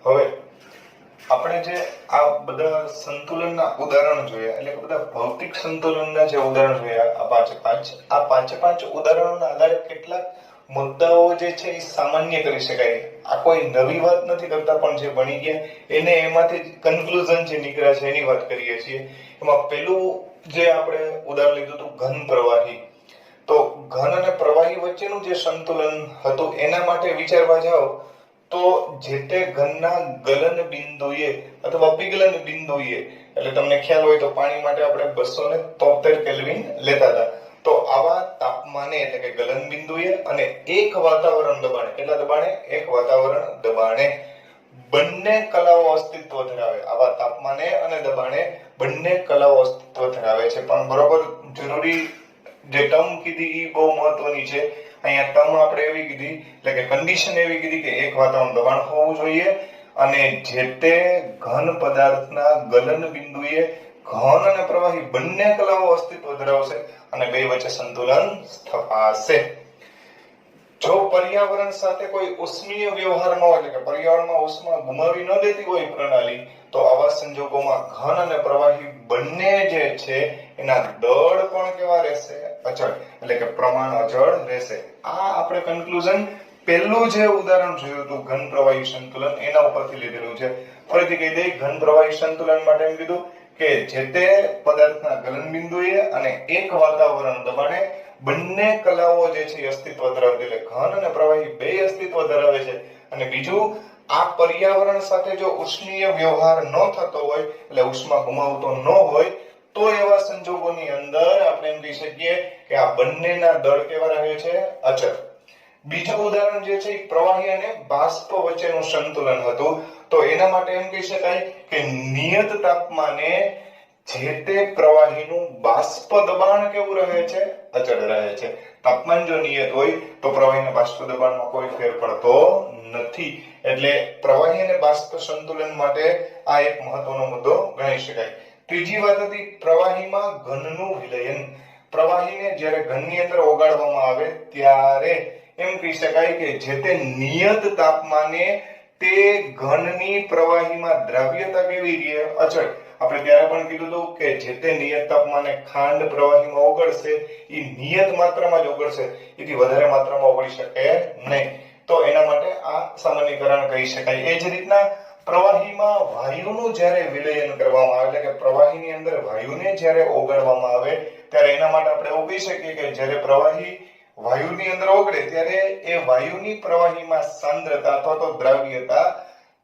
હવે આપણે જે આ બધા સંતુલનના ઉદાહરણ જોયા, એટલે કે બધા ભૌતિક સંતુલનના જે ઉદાહરણ જોયા આ પાંચે ઉદાહરણોના આધારે કેટલાક મુદ્દાઓ જે છે એ સામાન્ય કરી શકાય. આ કોઈ નવી વાત નથી કરતા, પણ જે બની ગયા એને એમાંથી કન્ક્લુઝન જે નીકળ્યા છે એની વાત કરીએ છીએ. એમાં પેલું જે આપણે ઉદાહરણ લીધું હતું ઘન પ્રવાહી. તો ઘન અને પ્રવાહી વચ્ચેનું જે સંતુલન હતું એના માટે વિચારવા જાઓ તો જે તે ઘનના ગલન બિંદુએ અથવા અભિગલન બિંદુએ, એટલે તમને ખ્યાલ હોય તો પાણી માટે આપણે 273 કેલ્વિન લેતા હતા. તો આવા તાપમાને એટલે કે ગલન બિંદુએ અને એક વાતાવરણ દબાણે, કેટલા દબાણે? એક વાતાવરણ દબાણે બંને કલાઓ અસ્તિત્વ ધરાવે. આવા તાપમાને અને દબાણે બંને કલાઓ અસ્તિત્વ ધરાવે છે. પણ બરોબર જરૂરી જે ટર્મ કીધી એ બહુ મહત્વની છે. અહીંયા ટર્મ આપણે એવી કીધી, એટલે કે કન્ડિશન એવી કીધી કે એક વાતાવરણ દબાણ હોવું જોઈએ અને જે તે ઘન પદાર્થના ગલન બિંદુએ ઘન અને પ્રવાહી બંને કલાઓ અસ્તિત્વ ધરાવશે અને બે વચ્ચે સંતુલન સ્થપાશે. જો પર્યાવરણ સાથે કોઈ ઉષ્મીય વ્યવહાર ન હોય, એટલે કે પર્યાવરણમાં ઉષ્મા ગુમાવી ન દેતી હોય પ્રણાલી, તો આવા સંજોગોમાં ઘન અને પ્રવાહી બંને જે છે એના દળ પણ કેવા રહેશે? અચળ, એટલે કે પ્રમાણ અચળ રહેશે. આ આપણે કન્ક્લુઝન પહેલું જે ઉદાહરણ જોયું હતું ઘન પ્રવાહી સંતુલન એના ઉપરથી લીધેલું છે. ફરીથી કહી દઈએ, ઘન પ્રવાહી સંતુલન માટે એમ કીધું કે જે તે પદાર્થના ગલન બિંદુએ અને એક વાતાવરણ દબાણે બંને કલાઓ જે છે અસ્તિત્વ ધરાવતી, એટલે ઘન અને પ્રવાહી બે અસ્તિત્વ ધરાવે છે. અને બીજું, આ પર્યાવરણ સાથે જો ઉષ્મીય વ્યવહાર ન થતો હોય, એટલે ઉષ્મા ગુમાવતો ન હોય, તો એવા સંજોગોની અંદર આપણે એમ કહી શકીએ કે આ બંનેના દળ કેવા રહે છે? અચળ. બીજું ઉદાહરણ જે છે એ પ્રવાહી અને બાષ્પ વચ્ચેનું સંતુલન હતું. તો એના માટે એમ કહી શકાય કે નિયત તાપમાને જે તે પ્રવાહીનું બાષ્પ દબાણ કેવું રહે છે? અચળ રહે છે. તાપમાન જો નિયત હોય તો પ્રવાહીના બાષ્પ દબાણમાં કોઈ ફેર પડતો નથી. એટલે પ્રવાહી અને બાષ્પ સંતુલન માટે આ એક મહત્વનો મુદ્દો ગણી શકાય. ત્રીજી વાત હતી પ્રવાહીમાં ઘનનું વિલયન. પ્રવાહીને જ્યારે ઘનની અંદર ઓગાળવામાં આવે ત્યારે એમ કહી શકાય કે જે તે નિયત તાપમાને તે ઘનની પ્રવાહીમાં દ્રાવ્યતા કેવી રહે? અચળ. આપણે ત્યારે પણ કીધું હતું કે જે તે નિયત તાપમાને ખાંડ પ્રવાહીમાં ઓગળશે એ નિયત માત્રામાં જ ઓગળશે, એથી વધારે માત્રામાં ઓગળી શકે નહીં. તો એના માટે આ સામાન્યકરણ કહી શકાય. એ જ રીતના પ્રવાહીમાં વાયુનું જ્યારે વિલયન કરવામાં આવે, એટલે કે પ્રવાહીની અંદર વાયુને જ્યારે ઓગાળવામાં આવે ત્યારે એના માટે આપણે એવું કહી શકીએ કે જ્યારે પ્રવાહી વાયુની અંદર ઓગળે ત્યારે એ વાયુની પ્રવાહીમાં સાંદ્રતા અથવા તો દ્રાવ્યતા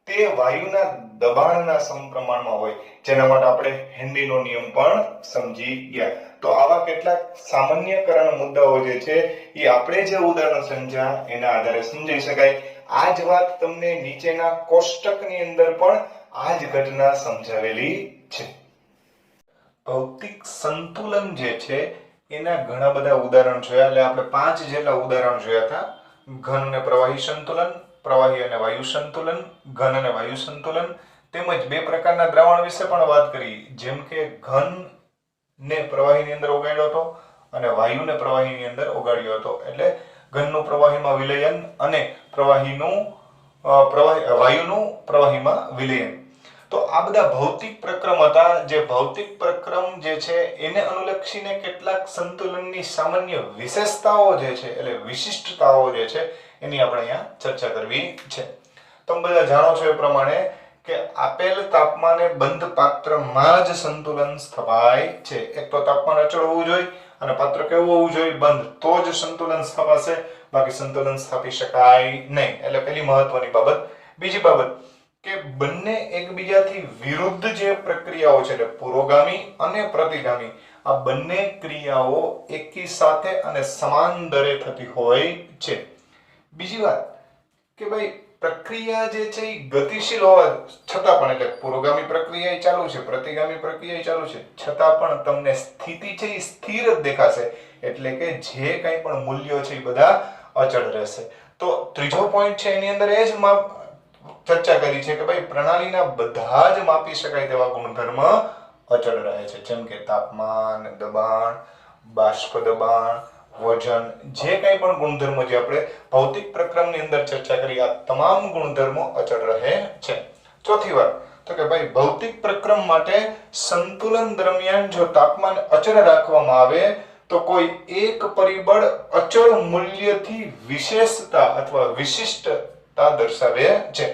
તે વાયુના દબાણના સમપ્રમાણમાં હોય, જેના માટે આપણે હેનરીનો નિયમ પણ સમજી ગયા. તો આવા કેટલાક સામાન્યકરણ મુદ્દાઓ જે છે એ આપણે જે ઉદાહરણ સમજ્યા એના આધારે સમજી શકાય. આ જ વાત તમને નીચેના કોષ્ટકની અંદર પણ આ જ ઘટના સમજાવેલી છે. ભૌતિક સંતુલન જે છે એના ઘણા બધા ઉદાહરણ જોયા, એટલે આપણે 5 જેટલા ઉદાહરણ જોયા હતા. ઘન અને પ્રવાહી સંતુલન, પ્રવાહી અને વાયુ સંતુલન, ઘન અને વાયુ સંતુલન, તેમજ બે પ્રકારના દ્રાવણ વિશે પણ વાત કરી, જેમ કે ઘન ને પ્રવાહીની અંદર ઓગાળ્યો હતો અને વાયુને પ્રવાહીની અંદર ઓગાળ્યો હતો. એટલે ઘનનું પ્રવાહીમાં વિલયન અને વાયુનું પ્રવાહીમાં વિલયન. તો આ બધા ભૌતિક પ્રક્રમ હતા. જે ભૌતિક પ્રક્રમ જે છે એને અનુલક્ષીને કેટલાક સંતુલનની સામાન્ય વિશેષતાઓ જે છે, એટલે વિશિષ્ટતાઓ જે છે એની આપણે અહીંયા ચર્ચા કરવી છે. તમે બધા જાણો છો એ પ્રમાણે કે આપેલ તાપમાને બંધ પાત્રમાં જ સંતુલન સ્થપાય છે. એક તો તાપમાન અચળ હોવું જોઈએ અને પાત્ર કેવું હોવું જોઈએ? બંધ. તો જ સંતુલન સ્થપાશે, બાકી સંતુલન સ્થાપી શકાય નહીં. એટલે પહેલી મહત્વની બાબત. બીજી બાબત કે બંને એકબીજાથી વિરુદ્ધ જે પ્રક્રિયાઓ છે, એટલે પુરોગામી અને પ્રતિગામી, આ બંને ક્રિયાઓ એકી સાથે અને સમાન દરે થતી હોય છે. બીજી વાત કે ભાઈ પ્રક્રિયા જે છે એ ગતિશીલ હોવા છતાં પણ, એટલે પુરોગામી પ્રક્રિયા ચાલુ છે, પ્રતિગામી પ્રક્રિયા ચાલુ છે, છતાં પણ તમને સ્થિતિ છે એ સ્થિર જ દેખાશે. એટલે કે જે કંઈ પણ મૂલ્યો છે એ બધા અચળ રહેશે. તો ત્રીજો પોઈન્ટ છે એની અંદર એ જ ચર્ચા કરી છે કે ભાઈ પ્રણાલીના બધા જ માપી શકાય તેવા ગુણધર્મ અચળ રહે છે, જેમ કે તાપમાન, દબાણ, બાષ્પ દબાણ, વજન, જે કંઈ પણ ગુણધર્મો જે આપણે ભૌતિક પ્રક્રમની અંદર ચર્ચા કરી, આ તમામ ગુણધર્મો અચળ રહે છે. ચોથી વાત તો કે ભાઈ ભૌતિક પ્રક્રમ માટે સંતુલન દરમિયાન જો તાપમાન અચળ રાખવામાં આવે તો કોઈ એક પરિબળ અચળ મૂલ્યથી વિશેષતા અથવા વિશિષ્ટતા દર્શાવે છે.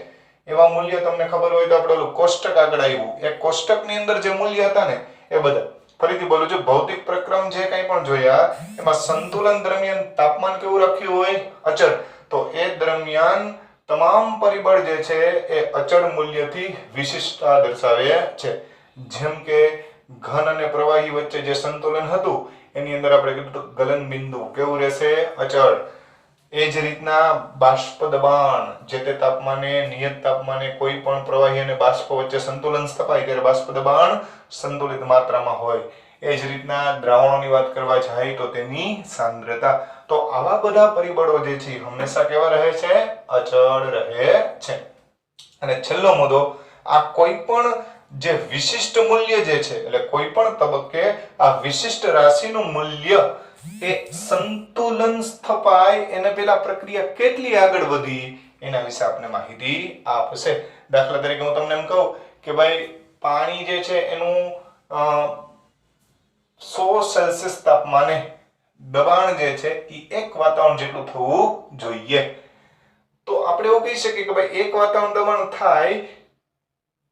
એવા મૂલ્ય તમને ખબર હોય તો આપણે ઓલું કોષ્ટક આગળ આવ્યું, એ કોષ્ટકની અંદર જે મૂલ્ય હતા ને એ બધા, ફરીથી બોલું છું, ભૌતિક પ્રક્રમ જે કંઈ પણ જોયા એમાં સંતુલન દરમિયાન તાપમાન કેવું રાખ્યું હોય? અચળ. તો એ દરમિયાન તમામ પરિબળ જે છે એ અચળ મૂલ્યથી વિશિષ્ટતા દર્શાવે છે. જેમ કે ઘન અને પ્રવાહી વચ્ચે જે સંતુલન હતું એની અંદર આપણે કીધું ગલન બિંદુ કેવું રહેશે? અચળ. એ જ રીતના બાષ્પ દબાણ, જે તે તાપમાને, નિયત તાપમાને કોઈ પણ પ્રવાહી અને બાષ્પ વચ્ચે સંતુલન સ્થપાય ત્યારે બાષ્પ દબાણ સંતુલિત માત્રામાં હોય. એ જ રીતના દ્રાવણોની વાત કરવા જાય તો તેની સાંદ્રતા. તો આવા બધા પરિબળો જે છે હંમેશા કેવા રહે છે? અચળ રહે છે. અને છેલ્લો મુદ્દો, આ કોઈ પણ જે વિશિષ્ટ મૂલ્ય જે છે, એટલે કોઈ પણ તબક્કે આ વિશિષ્ટ રાશિનું મૂલ્ય એ સંતુલન સ્થપાય એને પેલા પ્રક્રિયા કેટલી આગળ વધી એના વિશે આપણે માહિતી આપશે. દાખલા તરીકે હું તમને એમ કહું કે ભાઈ પાણી જે છે એનું 100 સેલ્સિયસ તાપમાને દબાણ જે છે એ 1 વાતાવરણ જેટલું થવું જોઈએ. તો આપણે એવું કહી શકીએ કે ભાઈ 1 વાતાવરણ દબાણ થાય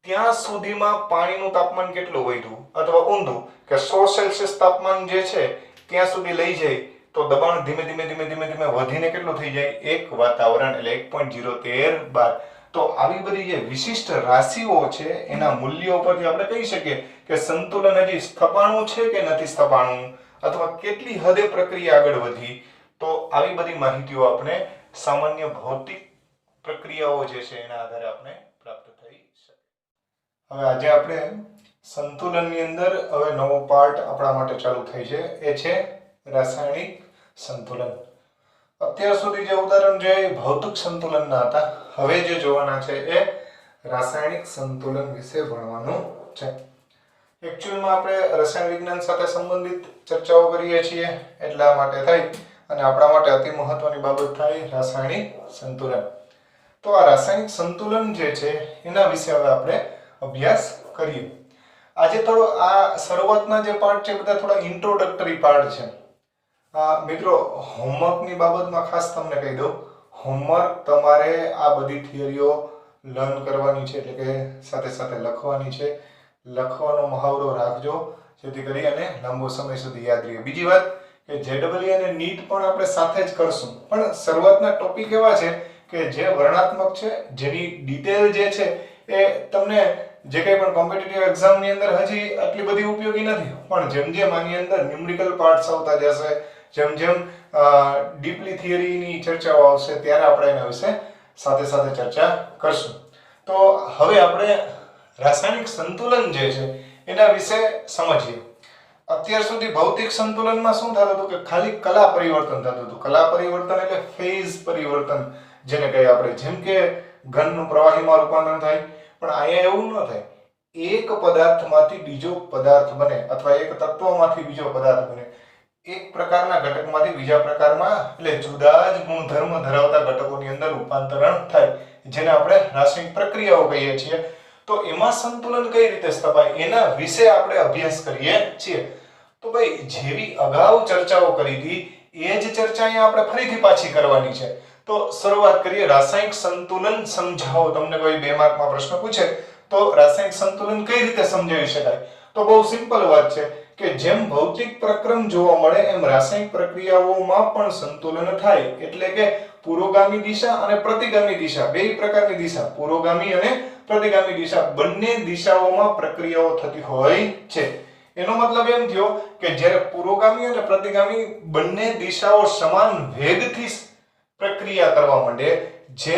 ત્યાં સુધીમાં પાણીનું તાપમાન કેટલું વધ્યું, અથવા ઊંધું કે 100 સેલ્સિયસ તાપમાન જે છે ત્યાં સુધી લઈ જાય તો દબાણ ધીમે ધીમે વધીને કેટલું થઈ જાય? 1 વાતાવરણ, એટલે 1.013 bar. તો આવી બધી જે વિશિષ્ટ રાશિઓ છે એના મૂલ્યો પરથી આપણે કહી શકીએ કે સંતુલન હજી સ્થપાણું છે કે નથી સ્થપાણું, અથવા કેટલી હદે પ્રક્રિયા આગળ વધી. તો આવી બધી માહિતીઓ આપણે સામાન્ય ભૌતિક પ્રક્રિયાઓ જે છે એના આધારે આપણે પ્રાપ્ત થઈ શકે. હવે આજે આપણે સંતુલનની અંદર હવે નવો પાર્ટ આપણા માટે ચાલુ થઈ છે, એ છે રાસાયણિક સંતુલન. અત્યાર સુધી જે ઉદાહરણ છે એ ભૌતિક સંતુલનના હતા. હવે જે જોવાના છે એ રાસાયણિક સંતુલન વિશે ભણવાનું છે. એકચ્યુઅલમાં આપણે રસાયણ વિજ્ઞાન સાથે સંબંધિત ચર્ચાઓ કરીએ છીએ એટલા માટે થાય, અને આપણા માટે અતિ મહત્વની બાબત થાય રાસાયણિક સંતુલન. તો આ રાસાયણિક સંતુલન જે છે એના વિશે હવે આપણે અભ્યાસ કરીએ. આજે થોડો આ શરૂઆતના જે પાર્ટ છે બધા થોડા ઇન્ટ્રોડક્ટરી પાર્ટ છે. મિત્રો, હોમવર્કની બાબતમાં ખાસ તમને કહી દઉં, હોમવર્ક તમારે આ બધી થિયરીઓ લર્ન કરવાની છે, એટલે કે સાથે સાથે લખવાની છે. લખવાનો મહાવરો રાખજો જેથી કરી અને લાંબો સમય સુધી યાદ રહે. બીજી વાત કે JEE અને નીટ પણ આપણે સાથે જ કરશું, પણ શરૂઆતના ટોપિક એવા છે કે જે વર્ણનાત્મક છે, જેની ડિટેલ જે છે એ તમને જે કંઈ પણ કોમ્પિટિટિવ એક્ઝામની અંદર હજી આટલી બધી ઉપયોગી નથી, પણ જેમ જેમ આની અંદર ન્યુમેરિકલ પાર્ટ્સ આવતા જશે, જેમ જેમ ડીપલી થિયરીની ચર્ચાઓ આવશે ત્યારે આપણે એના વિશે સાથે સાથે ચર્ચા કરશું. તો હવે આપણે રાસાયણિક સંતુલન જે છે એના વિશે સમજીએ. અત્યાર સુધી ભૌતિક સંતુલનમાં શું થતું હતું કે ખાલી કલા પરિવર્તન થતું હતું. કલા પરિવર્તન એટલે ફેઝ પરિવર્તન જેને કહીએ આપણે, જેમ કે ઘનનું પ્રવાહીમાં રૂપાંતરણ થાય, પણ અહીંયા એવું ન થાય. એક પદાર્થમાંથી બીજો પદાર્થ બને, અથવા એક તત્વમાંથી બીજો પદાર્થ બને. એક પ્રકારના ઘટકમાંથી બીજા પ્રકારમાં, એટલે જુદા જ ગુણધર્મ ધરાવતા ઘટકોની અંદર રૂપાંતરણ થાય, જેને આપણે રાસાયણિક પ્રક્રિયાઓ કહીએ છીએ. તો એમાં સંતુલન કઈ રીતે સ્થપાય એના વિશે આપણે અભ્યાસ કરીએ છીએ. તો ભાઈ જેવી અગાઉ ચર્ચાઓ કરી હતી એ જ ચર્ચા અહીંયા આપણે ફરીથી પાછી કરવાની છે. તો શરૂઆત કરીએ. રાસાયણિક સંતુલન સમજાવો. તમને કોઈ 2 માર્કમાં પ્રશ્ન પૂછે તો રાસાયણિક સંતુલન કઈ રીતે સમજાવી શકાય? તો બહુ સિમ્પલ વાત છે કે જેમ ભૌતિક પ્રક્રમ જોવા મળે એમ રાસાયણિક પ્રક્રિયાઓમાં પણ સંતુલન થાય. એટલે કે પુરોગામી દિશા અને પ્રતિગામી દિશા, બે પ્રકારની દિશા, પુરોગામી અને પ્રતિગામી દિશા, બંને દિશાઓમાં પ્રક્રિયાઓ થતી હોય છે. એનો મતલબ એમ થયો કે જ્યારે પુરોગામી અને પ્રતિગામી બંને દિશાઓ સમાન વેગથી પ્રક્રિયા કરવા માંડે, જે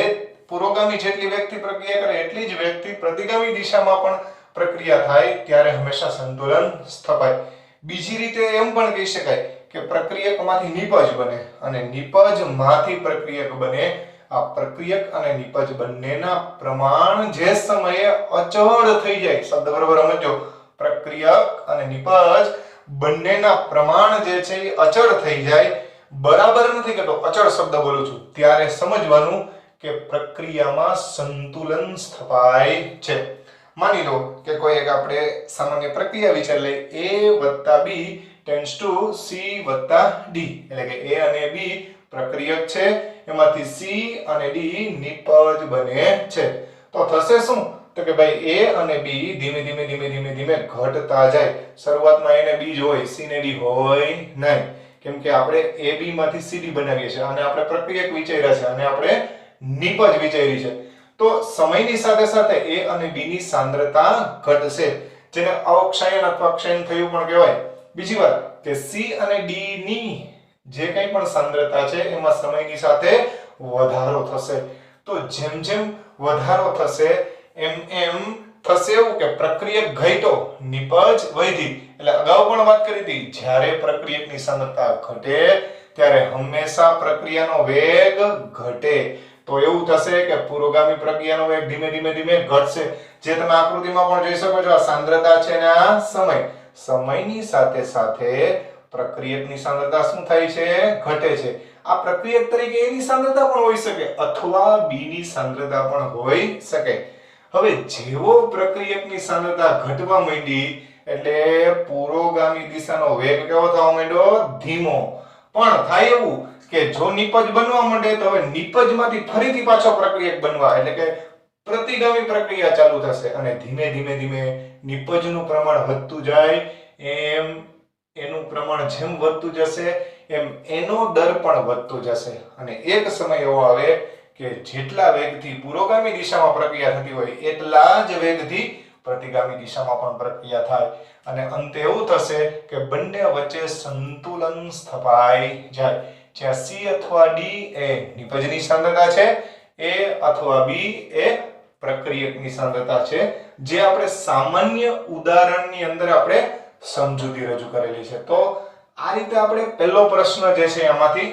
પુરોગામી જેટલી વેગથી પ્રક્રિયા કરે એટલી જ વેગથી પ્રતિગામી દિશામાં પણ પ્રક્રિયા થાય, ત્યારે હંમેશા સંતુલન સ્થપાય. બીજી રીતે એમ પણ કહી શકાય કે પ્રક્રિયકમાંથી નિપજ બને અને નિપજમાંથી પ્રક્રિયક બને. આ પ્રક્રિયક અને નિપજ બંનેના પ્રમાણ જે સમયે અચળ થઈ જાય, શબ્દ બરાબર સમજો, પ્રક્રિયક અને નિપજ બંનેના પ્રમાણ જે છે એ અચળ થઈ જાય, બરાબર નથી કહેતો, અચળ શબ્દ બોલું છું, ત્યારે સમજવાનું કે પ્રક્રિયામાં સંતુલન સ્થપાય છે. માની લો કે કોઈ એક આપણે સામાન્ય પ્રક્રિયા વિચારી લઈએ, a + b tends to c + d, એટલે કે a અને b પ્રક્રિયક છે, એમાંથી c અને d નિપજ બને છે. તો થશે શું? તો કે ભાઈ a અને b ધીમે ધીમે ઘટતા જાય. શરૂઆતમાં a ને b જ હોય, c ને d હોય નહીં, કેમ કે આપણે ab માંથી cd બનાવીએ છીએ અને આપણે પ્રક્રિયક વિચાર્યા છે અને આપણે નિપજ વિચારી છે. તો સમયની સાથે સાથે a અને b ની સાંદ્રતા ઘટશે, જેને અવક્ષયન અથવા ક્ષયન થયું પણ કહેવાય. બીજી વાત કે c અને d ની જે કંઈ પણ સાંદ્રતા છે એમાં સમયની સાથે વધારો થશે. તો જેમ જેમ વધારો થશે એમ થશે એવું કે પ્રક્રિયક ઘટ્યો, નિપજ વધી. એટલે અગાઉ પણ વાત કરી હતી, જ્યારે પ્રક્રિયકની સાંદ્રતા ઘટે ત્યારે હંમેશા પ્રક્રિયાનો વેગ ઘટે. તો એવું થશે કે પુરોગામી પ્રક્રિયાનો વેગ ધીમે ધીમે ઘટશે. જે તમે આકૃતિમાં પણ જોઈ શકો છો, આ સાંદ્રતા છે ને આ સમય. સમયની સાથે સાથે પ્રક્રિયકની સાંદ્રતા શું થાય છે? ઘટે છે. આ પ્રક્રિયક તરીકે a ની સાંદ્રતા પણ હોઈ શકે અથવા b ની સાંદ્રતા પણ હોઈ શકે. હવે જેવો પ્રક્રિયકની સાંદ્રતા ઘટવા માંડી એટલે પુરોગામી દિશાનો વેગ કેવો થવા માંડ્યો? ધીમો. પણ થાય એવું કે જો નિપજ બનવા માંડે તો હવે નિપજમાંથી ફરીથી પાછો પ્રક્રિયક બનવા, એટલે કે પ્રતિગામી પ્રક્રિયા ચાલુ થશે અને ધીમે ધીમે નિપજનું પ્રમાણ વધતું જાય એમ એનું પ્રમાણ જેમ વધતું જશે એમ એનો દર પણ વધતો જશે અને એક સમય એવો આવે કે જેટલા વેગથી પુરોગામી દિશામાં પ્રક્રિયા થતી હોય એટલા જ વેગથી પ્રતિગામી દિશામાં પણ પ્રક્રિયા થાય અને અંતે એવું થશે કે બંને વચ્ચે સંતુલન સ્થપાઈ જાય. જ્યાં c અથવા d એ નિપજની સાંદ્રતા છે, a અથવા b એ પ્રક્રિયકની સાંદ્રતા છે, જે આપણે સામાન્ય ઉદાહરણની અંદર આપણે સમજૂતી રજૂ કરેલી છે. તો આ રીતે આપણે પહેલો પ્રશ્ન જે છે એમાંથી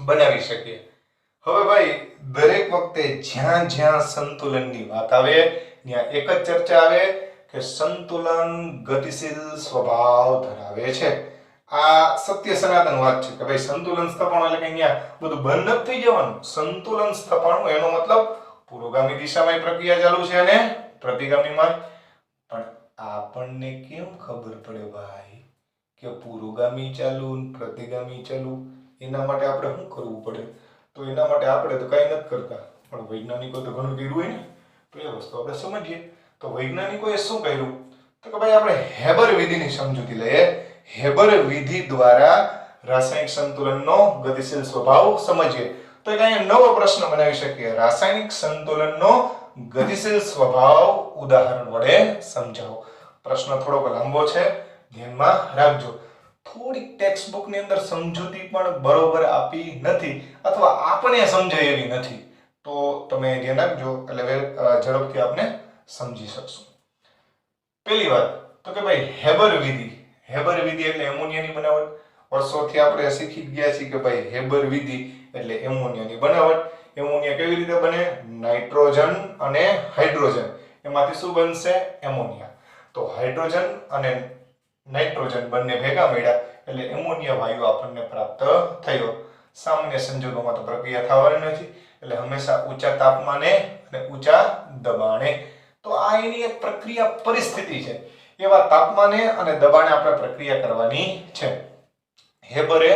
બનાવી શકીએ. હવે ભાઈ દરેક વખતે જ્યાં જ્યાં સંતુલનની વાત આવે ત્યાં એક જ ચર્ચા આવે કે સંતુલન ગતિશીલ સ્વભાવ ધરાવે છે. આ સત્ય સનાતન વાત છે કે ભાઈ સંતુલન સ્થપાણું એટલે કે અહીંયા બધું બંધ નથી થઈ જવાનું. સંતુલન સ્થપાણું એનો મતલબ પુરોગામી દિશામાં પ્રક્રિયા ચાલુ છે અને પ્રતિગામીમાં. પણ આપણને કેમ ખબર પડે ભાઈ કે પુરોગામી ચાલુ અને પ્રતિગામી ચાલુ? એના માટે આપણે શું કરવું પડે? તો એના માટે આપણે તો કાંઈ નથી કરતા, પણ વૈજ્ઞાનિકો તો ઘણું કર્યું હોય ને, તો એ વસ્તુ આપણે સમજીએ. તો વૈજ્ઞાનિકોએ શું કર્યું? તો કે ભાઈ આપણે હેબર વિધિની સમજૂતી લઈએ. હેબર વિધિ દ્વારા રાસાયણિક સંતુલનનો ગતિશીલ સ્વભાવ સમજીએ. તો એક અહીંયા નવો પ્રશ્ન બનાવી શકીએ, રાસાયણિક સંતુલનનો ગતિશીલ સ્વભાવ ઉદાહરણ વડે સમજાવો. પ્રશ્ન થોડોક લાંબો છે, ધ્યાનમાં રાખજો. થોડીક ટેક્સ્ટ બુક ની અંદર સમજૂતી પણ બરોબર આપી નથી અથવા આપણે સમજાય એવી નથી, તો તમે ધ્યાન રાખજો એટલે ઝડપથી આપણે સમજી શકશું. પહેલી વાત તો કે ભાઈ હેબર વિધિ. હેબર વિધિ એટલે એમોનિયાની બનાવટ. વર્ષોથી આપણે શીખી ગયા છીએ કે ભાઈ હેબર વિધિ એટલે એમોનિયાની બનાવટ. એમોનિયા કેવી રીતે બને? નાઇટ્રોજન અને હાઇડ્રોજન, એમાંથી શું બનશે? એમોનિયા. તો હાઇડ્રોજન અને નાઇટ્રોજન બંને ભેગા મળ્યા એટલે એમોનિયા વાયુ આપણને પ્રાપ્ત થયો. સામાન્ય સંજોગોમાં તો પ્રક્રિયા થવાની નથી, એટલે હંમેશા ઊંચા તાપમાને અને ઊંચા દબાણે. તો આ એની એક પ્રક્રિયા પરિસ્થિતિ છે. એવા તાપમાને અને દબાણે આપણે પ્રક્રિયા કરવાની છે. હેબરે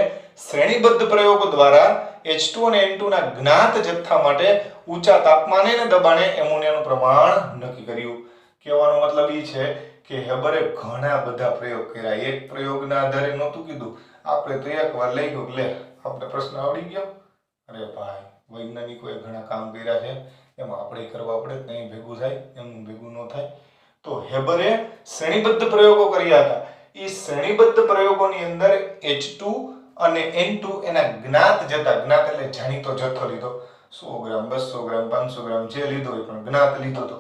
શ્રેણીબદ્ધ પ્રયોગો દ્વારા H2 અને N2 ના જ્ઞાત જથ્થા માટે ઊંચા તાપમાને અને દબાણે એમોનિયાનું પ્રમાણ નક્કી કર્યું. કહેવાનો મતલબ એ છે કે હેબરે ઘણા બધા પ્રયોગ કર્યા. એક પ્રયોગના આધારે નહોતું કીધું, આપણે તો એકવાર લઈ ગયો લે આપણે પ્રશ્ન આવડી ગયો. અરે ભાઈ વૈજ્ઞાનિકોએ ઘણા કામ કર્યા છે, એમાં આપણે કરવા પડે નહીં ભેગું થાય, એમનું ભેગું ન થાય. તો હેબરે શ્રેણીબદ્ધ પ્રયોગો કર્યા હતા. એ શ્રેણીબદ્ધ પ્રયોગોની અંદર H2 અને N2 એના જ્ઞાત જથ્થા, જ્ઞાત એટલે જાણીતો જથ્થો લીધો, 100 ગ્રામ 200 ગ્રામ 500 ગ્રામ જે લીધો હોય પણ જ્ઞાત લીધો હતો.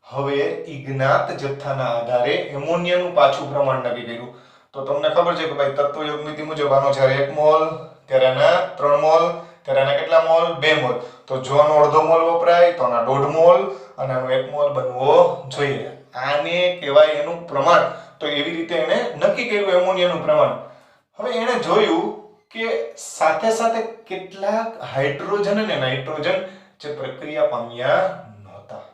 હવે એ જ્ઞાત જથ્થાના આધારે એમોનિયાનું પાછું પ્રમાણ નક્કી કર્યું. તો તમને ખબર છે કે ભાઈ તત્વયોગ નીતિ મુજબ આનો જ્યારે 1 મોલ ત્યારે આના 3 મોલ ત્યારે આના કેટલા મોલ? 2 મોલ. તો જો આનો અડધો મોલ વપરાય તો આના 1.5 મોલ અને આનો 1 મોલ બનવો જોઈએ. આને કહેવાય એનું પ્રમાણ. તો એવી રીતે એને નક્કી કર્યું એમોનિયાનું પ્રમાણ. હવે એને જોયું કે સાથે સાથે કેટલાક હાઇડ્રોજન અને નાઇટ્રોજન જે પ્રક્રિયા પામ્યા નહોતા.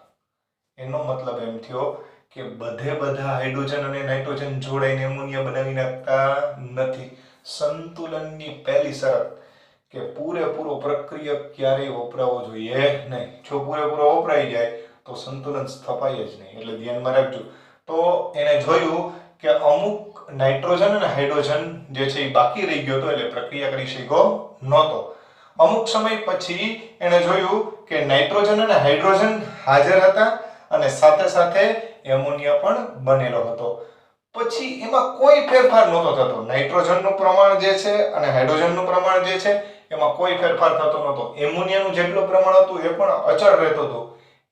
એનો મતલબ એમ થયો કે બધા હાઇડ્રોજન અને નાઇટ્રોજન જોડાઈને એમોનિયા બનાવી નાખતા નથી. સંતુલનની પહેલી શરત કે પૂરેપૂરો પ્રક્રિયક ક્યારેય વપરાવો જોઈએ નહીં. જો પૂરેપૂરો વપરાઈ જાય તો સંતુલન સ્થપાય જ નહીં. એટલે ધ્યાનમાં રાખજો. તો એને જોયું કે અમુક નાઇટ્રોજન અને હાઇડ્રોજન જે છે એ બાકી રહી ગયો હતો, એટલે પ્રક્રિયા કરી શક્યો નહોતો. અમુક સમય પછી એને જોયું કે નાઇટ્રોજન અને હાઇડ્રોજન હાજર હતા અને સાથે સાથે એમોનિયા પણ બનેલો હતો. પછી એમાં કોઈ ફેરફાર નહોતો થતો. નાઇટ્રોજનનું પ્રમાણ જે છે અને હાઇડ્રોજનનું પ્રમાણ જે છે એમાં કોઈ ફેરફાર થતો નહોતો. એમોનિયાનું જેટલું પ્રમાણ હતું એ પણ અચળ રહેતું હતું.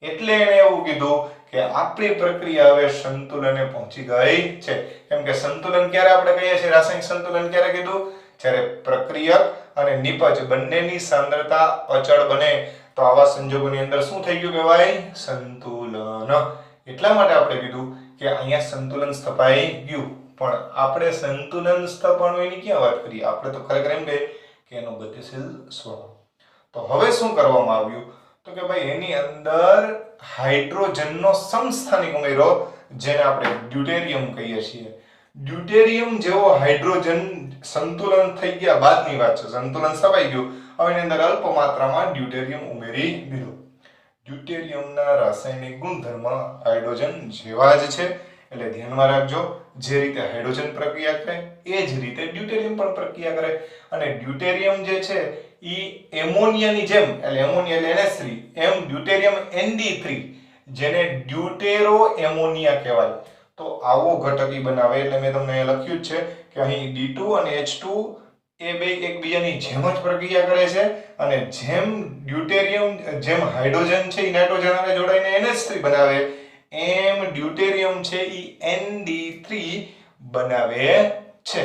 એટલે એણે એવું કીધું કે આપણી પ્રક્રિયા હવે સંતુલને પહોંચી ગઈ છે. કેમ કે સંતુલન ક્યારે આપણે કહીએ છીએ, રાસાયણિક સંતુલન ક્યારે કીધું? જ્યારે પ્રક્રિયક અને નિપજ બંનેની સાંદ્રતા અચળ બને. તો આવા સંજોગોની અંદર શું થઈ ગયું કહેવાય? સંતુલન. એટલા માટે આપણે કીધું કે અહીંયા સંતુલન સ્થપાઈ ગયું. પણ આપણે સંતુલન સ્થપાવવાનું એની ક્યાં વાત કરીએ? આપણે તો ખરેખર એમ કહીએ કે એનો ગતિશીલ સ્વભાવ. તો હવે શું કરવામાં આવ્યું? તો કે ભાઈ એની અંદર હાઇડ્રોજનનો સમસ્થાનિક ઉમેરો, જેને આપણે ડ્યુટેરિયમ કહીએ છીએ. ડ્યુટેરિયમ જેવો હાઇડ્રોજન સંતુલન થઈ ગયા બાદની વાત છે. સંતુલન સ્થપાઈ ગયું. હવે એની અંદર અલ્પ માત્રામાં ડ્યુટેરિયમ ઉમેરી દીધું. ડ્યુટેરિયમના રાસાયણિક ગુણધર્મ હાઇડ્રોજન જેવા જ છે. એટલે ધ્યાનમાં રાખજો, જે રીતે હાઇડ્રોજન પ્રક્રિયા કરે એ જ રીતે ડ્યુટેરિયમ પણ પ્રક્રિયા કરે. અને ડ્યુટેરિયમ જે છે ઈ એમોનિયાની જેમ, એટલે એમોનિયા એટલે NH3, એમ ડ્યુટેરિયમ ND3 જેને ડ્યુટેરો એમોનિયા કહેવાય. તો આવો ઘટક ઈ બનાવે. એટલે મેં તમને અહીંયા લખ્યું જ છે કે અહીં D2 અને H2 એ બે એકબીજાની જેમ જ પ્રક્રિયા કરે છે. અને જેમ ડ્યુટેરિયમ, જેમ હાઇડ્રોજન છે ઈ નાઇટ્રોજન સાથે જોડાઈને NH3 બનાવે, એમ ડ્યુટેરિયમ છે ઈ ND3 બનાવે છે.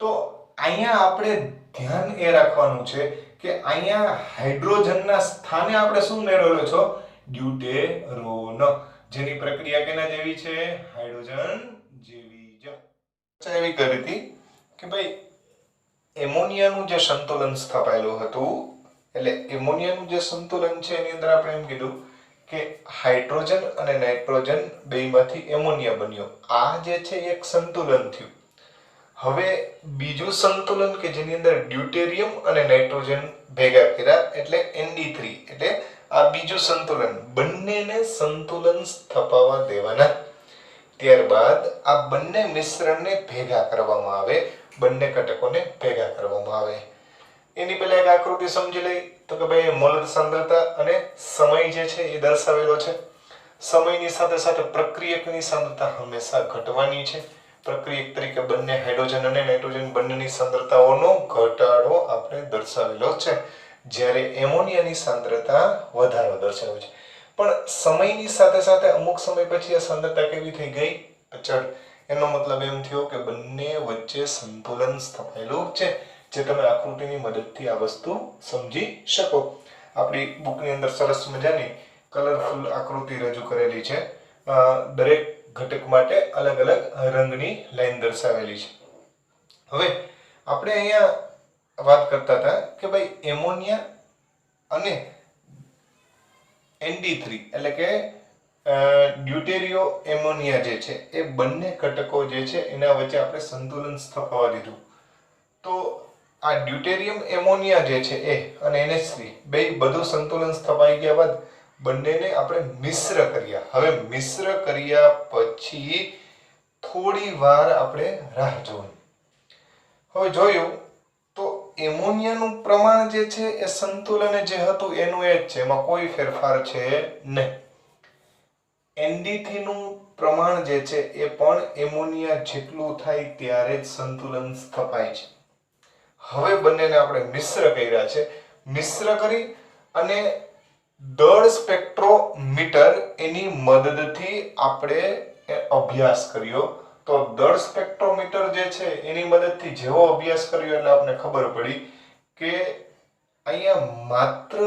તો અહીંયા આપણે ધ્યાન એ રાખવાનું છે કે અહીંયા હાઇડ્રોજનના સ્થાને આપણે શું મેળવેલો છો? ડ્યુટેરોન, જેની પ્રક્રિયા કેના જેવી છે? હાઇડ્રોજન જેવી જ. એવી કરી હતી કે ભાઈ એમોનિયાનું જે સંતુલન સ્થપાયેલું હતું, એટલે એમોનિયાનું જે સંતુલન છે એની અંદર આપણે એમ કીધું કે હાઇડ્રોજન અને નાઇટ્રોજન બેમાંથી એમોનિયા બન્યો. આ જે છે એક સંતુલન થયું. હવે બીજું સંતુલન કે જેની અંદર ડ્યુટેરિયમ અને નાઇટ્રોજન ભેગા કર્યા, એટલે ND3, એટલે આ બીજું સંતુલન. બંનેને સંતુલન સ્થપાવવા દેવાના. ત્યારબાદ આ બંને મિશ્રણને ભેગા કરવામાં આવે, બંને ઘટકોને ભેગા કરવામાં આવે. એની પહેલા એક આકૃતિ સમજી લઈ તો કે ભાઈ મોલર સાંદ્રતા અને સમય જે છે એ દર્શાવેલો છે. સમયની સાથે સાથે પ્રક્રિયકની સાંદ્રતા હંમેશા ઘટવાની છે. પ્રક્રિયક તરીકે બંને હાઇડ્રોજન અને નાઇટ્રોજન બંનેની સાંદ્રતાઓનો ઘટાડો આપણે દર્શાવેલો છે, જ્યારે એમોનિયાની સાંદ્રતા વધારો દર્શાવે છે. પણ સમયની સાથે સાથે અમુક સમય પછી આ સાંદ્રતા કેવી થઈ ગઈ? અચળ. એનો મતલબ એમ થયો કે બંને વચ્ચે સંતુલન સ્થપાયેલું છે, જે તમે આકૃતિની મદદથી આ વસ્તુ સમજી શકો. આપણી બુકની અંદર સરસ મજાની કલરફુલ આકૃતિ રજૂ કરેલી છે. દરેક ઘટક માટે અલગ અલગ રંગની લાઈન દર્શાવેલી છે. હવે આપણે અહીંયા વાત કરતા હતા કે ભાઈ એમોનિયા અને ND3 એટલે કે ડ્યુટેરિયો એમોનિયા જે છે એ બંને ઘટકો જે છે એના વચ્ચે આપણે સંતુલન સ્થપાવવા દીધું. તો આ ડ્યુટેરિયમ એમોનિયા જે છે એ અને NH3 બે બધું સંતુલન સ્થપાઈ ગયા બાદ બંનેને આપણે મિશ્ર કર્યા. હવે મિશ્ર કર્યા પછી થોડી વાર આપણે રાહ જોઈ. હવે જોયું તો એમોનિયાનું પ્રમાણ જે છે એ સંતુલન જે હતું એનું એ જ છે, એમાં કોઈ ફેરફાર છે નહીં. ND3 નું પ્રમાણ જે છે એ પણ એમોનિયા જેટલું થાય ત્યારે જ સંતુલન સ્થપાય છે. હવે બંનેને આપણે મિશ્ર કર્યા છે. મિશ્ર કરી અને દળ સ્પેક્ટ્રોમીટર એની મદદથી આપણે અભ્યાસ કર્યો. તો દળ સ્પેક્ટ્રોમીટર જે છે એની મદદથી જેવો અભ્યાસ કર્યો એટલે આપણે ખબર પડી કે અહીંયા માત્ર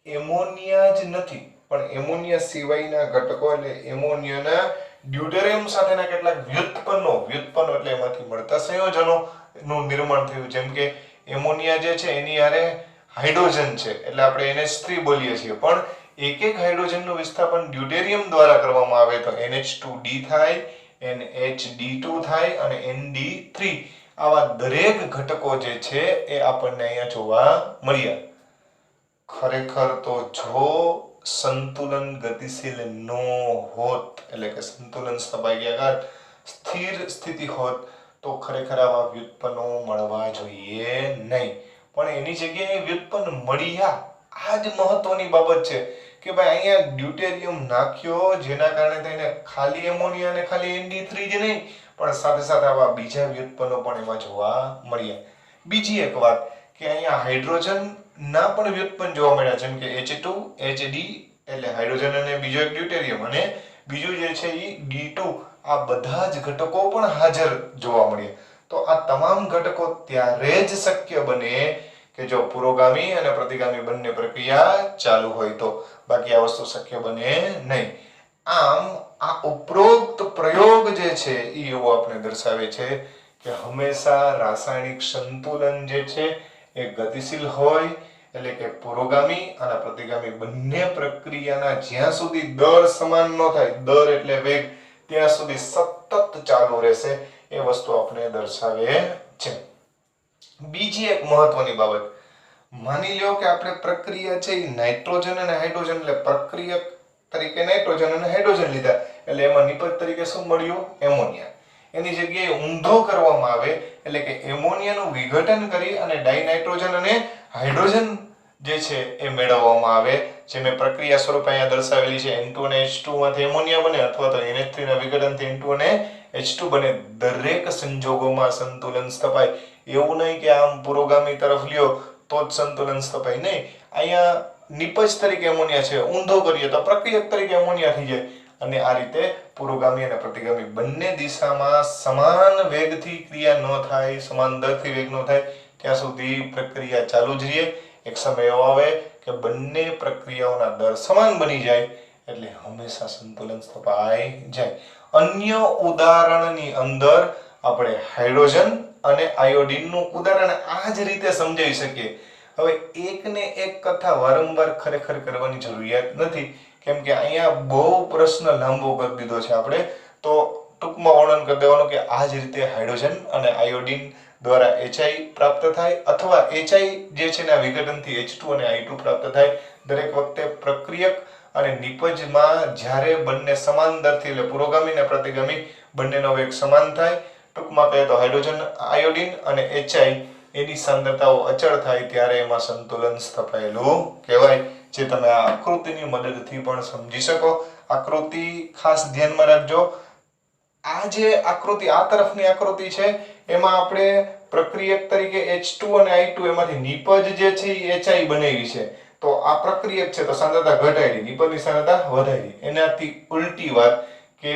એમોનિયા જ નથી, પણ એમોનિયા સિવાયના ઘટકો એટલે એમોનિયાના ડ્યુટેરિયમ સાથેના કેટલાક વ્યુત્પન્નો એટલે એમાંથી મળતા સંયોજનો નું નિર્માણ થયું. જેમ કે એમોનિયા જે છે એની હારે હાઇડ્રોજન છે એટલે આપણે NH3 બોલીએ છીએ, પણ એક એક હાઇડ્રોજનનું વિસ્થાપન ડ્યુટેરિયમ દ્વારા કરવામાં આવે તો NH2D થાય, NHD2 થાય અને ND3 આવા દરેક ઘટકો જે છે એ આપણને અહીંયા જોવા મળ્યા. ખરેખર તો જો સંતુલન ગતિશીલ ન હોત એટલે કે સંતુલન સ્થપાઈ સ્થિર સ્થિતિ હોત તો ખરેખર આવા વ્યુત્પન્નો મળવા જોઈએ નહીં, પણ એની જગ્યાએ વ્યુત્પન્ન મળ્યા. આ જ મહત્વની બાબત છે કે ભાઈ અહીંયા ડ્યુટેરિયમ નાખ્યો જેના કારણે થઈને ખાલી એમોનિયા અને ખાલી ND3 જ નહીં પણ સાથે સાથે આવા બીજા વ્યુત્પન્નો પણ એમાં જોવા મળ્યા. બીજી એક વાત કે અહીંયા હાઇડ્રોજન ના પણ વ્યુત્પન્ન જોવા મળ્યા, જેમ કે H2 HD એટલે હાઇડ્રોજન અને બીજો એક ડ્યુટેરિયમ અને બીજું જે છે એ D2, આ બધા જ ઘટકો પણ હાજર જોવા મળ્યા. તો આ તમામ ઘટકો ત્યારે જ શક્ય બને કે જો પુરોગામી અને પ્રતિગામી બંને પ્રક્રિયા ચાલુ હોય તો, બાકી આ વસ્તુ શક્ય બને નહીં. આમ આ ઉપરોક્ત પ્રયોગ જે છે એ એવો આપણે દર્શાવે છે કે હંમેશા રાસાયણિક સંતુલન જે છે એ ગતિશીલ હોય એટલે કે પુરોગામી અને પ્રતિગામી બંને પ્રક્રિયાના જ્યાં સુધી દર સમાન ન થાય, દર એટલે વેગ, ત્યાં સુધી સતત ચાલુ રહેશે એ વસ્તુ આપણે દર્શાવે છે. બીજી એક મહત્વની બાબત, માની લ્યો કે આપણે પ્રક્રિયા છે એ નાઇટ્રોજન અને હાઇડ્રોજન એટલે પ્રક્રિયક તરીકે નાઇટ્રોજન અને હાઇડ્રોજન લીધા એટલે એમાં નિપજ તરીકે શું મળ્યું? એમોનિયા. એની જગ્યાએ ઊંધો કરવામાં આવે એટલે કે એમોનિયાનું વિઘટન કરી અને ડાઇનાઇટ્રોજન અને હાઇડ્રોજન જે છે એ મેળવવામાં આવે, જે મેં પ્રક્રિયા સ્વરૂપે અહીંયા દર્શાવેલી છે. N2 અને H2 માંથી એમોનિયા બને અથવા તો NH3 ના વિઘટનથી N2 અને H2 બને. દરેક સંજોગોમાં સંતુલન સ્થપાય. એવું નહીં કે આમ પુરોગામી તરફ લ્યો તો જ સંતુલન સ્થપાય, નહીં. અહીંયા નિપજ તરીકે એમોનિયા છે, ઊંધો કરીએ તો પ્રક્રિયક તરીકે એમોનિયા થઈ જાય અને આ રીતે પુરોગામી અને પ્રતિગામી બંને દિશામાં સમાન વેગથી ક્રિયા ન થાય, સમાન દરથી વેગ ન થાય ત્યાં સુધી પ્રક્રિયા ચાલુ જ રહે. એક સમય એવો આવે કે બંને પ્રક્રિયાઓના દર સમાન બની જાય એટલે હંમેશા સંતુલન સ્થપાઈ જાય. અન્ય ઉદાહરણની અંદર આપણે હાઇડ્રોજન અને આયોડિનનું ઉદાહરણ આ જ રીતે સમજાવી શકીએ. હવે એકને એક કથા વારંવાર ખરેખર કરવાની જરૂરિયાત નથી, કેમ કે અહીંયા બહુ પ્રશ્ન લાંબો કરી દીધો છે આપણે, તો ટૂંકમાં વર્ણન કરી દેવાનું કે આ જ રીતે હાઇડ્રોજન અને આયોડિન દ્વારા HI પ્રાપ્ત થાય અથવા HI જે છે એના વિઘટનથી H2 અને I2 પ્રાપ્ત થાય. દરેક વખતે પ્રક્રિયક અને નિપજમાં જ્યારે બંને સમાન દરથી એટલે પુરોગામી અને પ્રતિગામી બંનેનો વેગ સમાન થાય, ટૂંકમાં કહે તો હાઇડ્રોજન, આયોડિન અને HI એની સાંદ્રતાઓ અચળ થાય ત્યારે એમાં સંતુલન સ્થપાયેલું કહેવાય, જે તમે આ આકૃતિની મદદથી પણ સમજી શકો. આકૃતિ ખાસ ધ્યાનમાં રાખજો. આ જે આકૃતિ આ તરફની આકૃતિ છે એમાં આપણે પ્રક્રિયક તરીકે H2 અને I2 એમાંથી નિપજ જે છે એ HI બનાવી છે. તો આ પ્રક્રિયક છે તો સાંદ્રતા ઘટાડી, નિપજની સાંદ્રતા વધારી. એનાથી ઉલટી વાત કે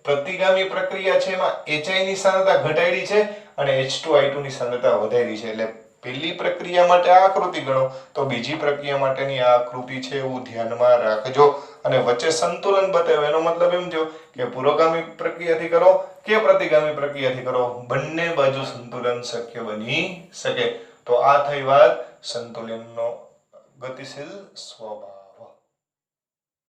પ્રતિગામી પ્રક્રિયા છે એમાં HI ની સાંદ્રતા ઘટાડી છે અને H2 I2 ની સાંદ્રતા વધારી છે. એટલે પહેલી પ્રક્રિયા માટે આ આકૃતિ ગણો તો બીજી પ્રક્રિયા માટેની આ આકૃતિ છે એવું ધ્યાનમાં રાખજો. અને વચ્ચે સંતુલન બતાવ્યું એનો મતલબ એમ થયો કે પુરોગામી પ્રક્રિયાથી કરો કે પ્રતિગામી પ્રક્રિયાથી કરો બંને બાજુ સંતુલન શક્ય બની શકે. તો આ થઈ વાત સંતુલનનો ગતિશીલ સ્વભાવ.